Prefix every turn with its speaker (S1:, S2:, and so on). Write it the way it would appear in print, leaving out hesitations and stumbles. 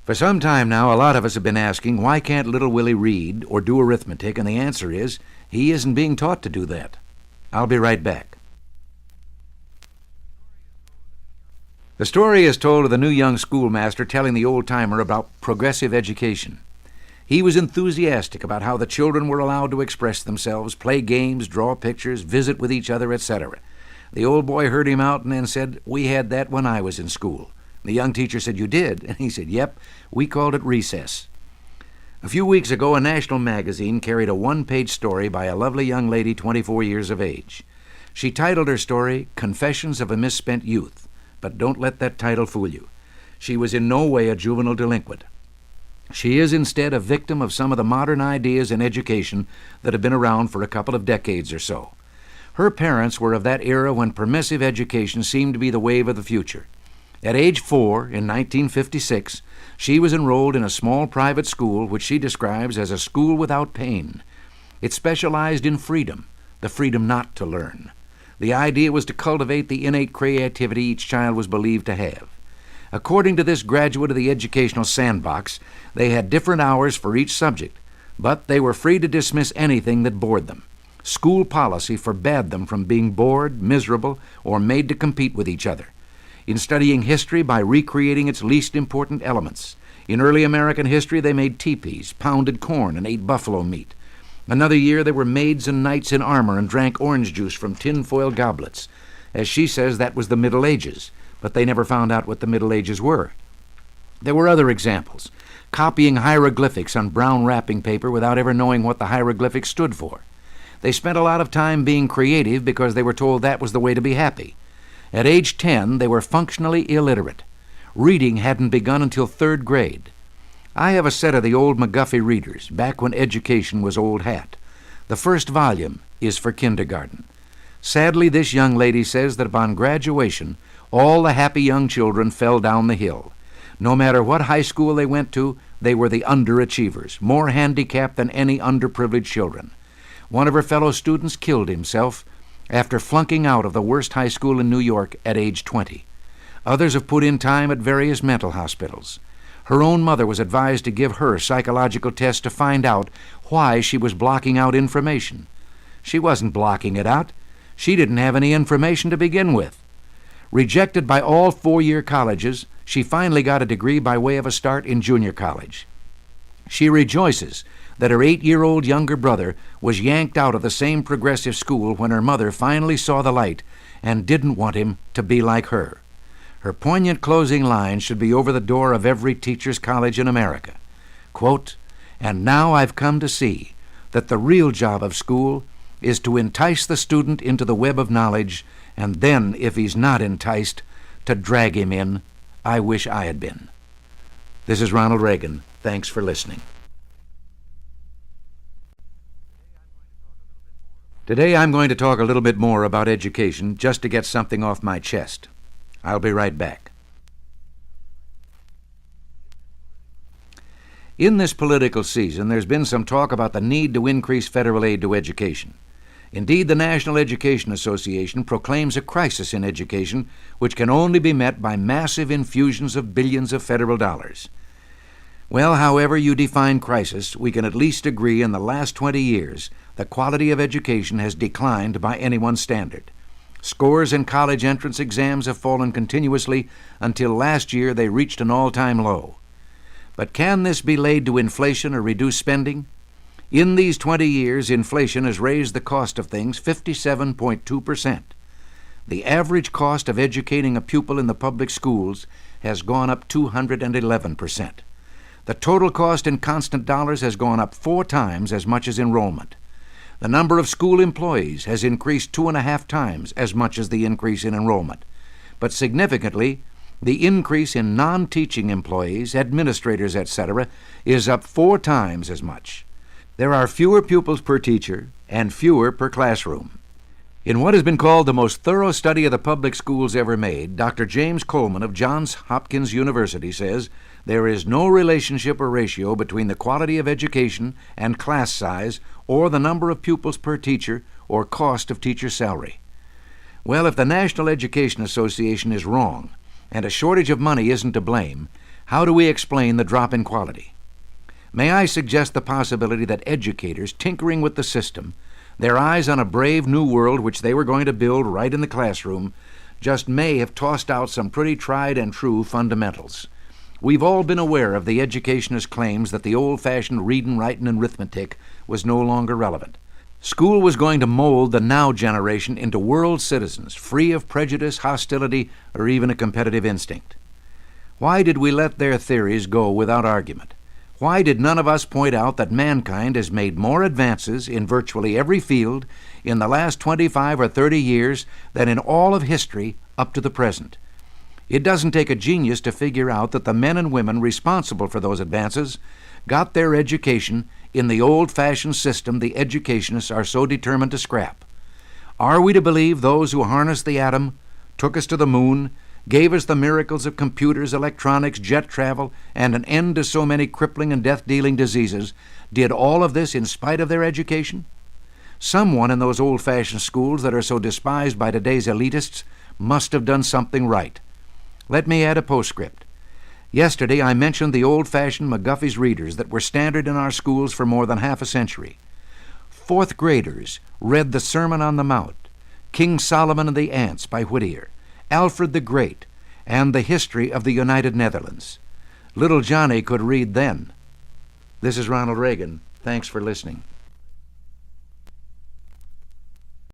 S1: For some time now, a lot of us have been asking, why can't little Willie read or do arithmetic? And the answer is, he isn't being taught to do that. I'll be right back. The story is told of the new young schoolmaster telling the old-timer about progressive education. He was enthusiastic about how the children were allowed to express themselves, play games, draw pictures, visit with each other, etc. The old boy heard him out and then said, "We had that when I was in school." The young teacher said, "You did?" And he said, "Yep, we called it recess." A few weeks ago, a national magazine carried a one-page story by a lovely young lady 24 years of age. She titled her story, "Confessions of a Misspent Youth," but don't let that title fool you. She was in no way a juvenile delinquent. She is instead a victim of some of the modern ideas in education that have been around for a couple of decades or so. Her parents were of that era when permissive education seemed to be the wave of the future. At age 4, in 1956, she was enrolled in a small private school which she describes as a school without pain. It specialized in freedom, the freedom not to learn. The idea was to cultivate the innate creativity each child was believed to have. According to this graduate of the educational sandbox, they had different hours for each subject, but they were free to dismiss anything that bored them. School policy forbade them from being bored, miserable, or made to compete with each other. In studying history by recreating its least important elements. In early American history, they made teepees, pounded corn, and ate buffalo meat. Another year, there were maids and knights in armor and drank orange juice from tin-foil goblets. As she says, that was the Middle Ages, but they never found out what the Middle Ages were. There were other examples, copying hieroglyphics on brown wrapping paper without ever knowing what the hieroglyphics stood for. They spent a lot of time being creative because they were told that was the way to be happy. At age 10, they were functionally illiterate. Reading hadn't begun until 3rd grade. I have a set of the old McGuffey readers, back when education was old hat. The first volume is for kindergarten. Sadly, this young lady says that upon graduation, all the happy young children fell down the hill. No matter what high school they went to, they were the underachievers, more handicapped than any underprivileged children. One of her fellow students killed himself after flunking out of the worst high school in New York at age 20. Others have put in time at various mental hospitals. Her own mother was advised to give her psychological tests to find out why she was blocking out information. She wasn't blocking it out. She didn't have any information to begin with. Rejected by all 4-year colleges, she finally got a degree by way of a start in junior college. She rejoices that her 8-year-old younger brother was yanked out of the same progressive school when her mother finally saw the light and didn't want him to be like her. Her poignant closing line should be over the door of every teacher's college in America. Quote, "And now I've come to see that the real job of school is to entice the student into the web of knowledge, and then, if he's not enticed, to drag him in. I wish I had been." This is Ronald Reagan. Thanks for listening. Today I'm going to talk a little bit more about education just to get something off my chest. I'll be right back. In this political season, there's been some talk about the need to increase federal aid to education. Indeed, the National Education Association proclaims a crisis in education which can only be met by massive infusions of billions of federal dollars. Well, however you define crisis, we can at least agree in the last 20 years the quality of education has declined by anyone's standard. Scores in college entrance exams have fallen continuously until last year they reached an all-time low. But can this be laid to inflation or reduced spending? In these 20 years, inflation has raised the cost of things 57.2%. The average cost of educating a pupil in the public schools has gone up 211%. The total cost in constant dollars has gone up 4 times as much as enrollment. The number of school employees has increased 2.5 times as much as the increase in enrollment. But significantly, the increase in non-teaching employees, administrators, etc., is up 4 times as much. There are fewer pupils per teacher and fewer per classroom. In what has been called the most thorough study of the public schools ever made, Dr. James Coleman of Johns Hopkins University says there is no relationship or ratio between the quality of education and class size or the number of pupils per teacher or cost of teacher salary. Well, if the National Education Association is wrong and a shortage of money isn't to blame, How do we explain the drop in quality? May I suggest the possibility that educators, tinkering with the system, their eyes on a brave new world which they were going to build right in the classroom, just may have tossed out some pretty tried and true fundamentals. We've all been aware of the educationist claims that the old-fashioned readin', writin', and arithmetic was no longer relevant. School was going to mold the now generation into world citizens, free of prejudice, hostility, or even a competitive instinct. Why did we let their theories go without argument? Why did none of us point out that mankind has made more advances in virtually every field in the last 25 or 30 years than in all of history up to the present? It doesn't take a genius to figure out that the men and women responsible for those advances got their education in the old-fashioned system the educationists are so determined to scrap. Are we to believe those who harnessed the atom, took us to the moon, gave us the miracles of computers, electronics, jet travel, and an end to so many crippling and death-dealing diseases, did all of this in spite of their education? Someone in those old-fashioned schools that are so despised by today's elitists must have done something right. Let me add a postscript. Yesterday I mentioned the old-fashioned McGuffey's readers that were standard in our schools for more than half a century. Fourth graders read the Sermon on the Mount, King Solomon and the Ants by Whittier, Alfred the Great, and the History of the United Netherlands. Little Johnny could read then. This is Ronald Reagan. Thanks for listening.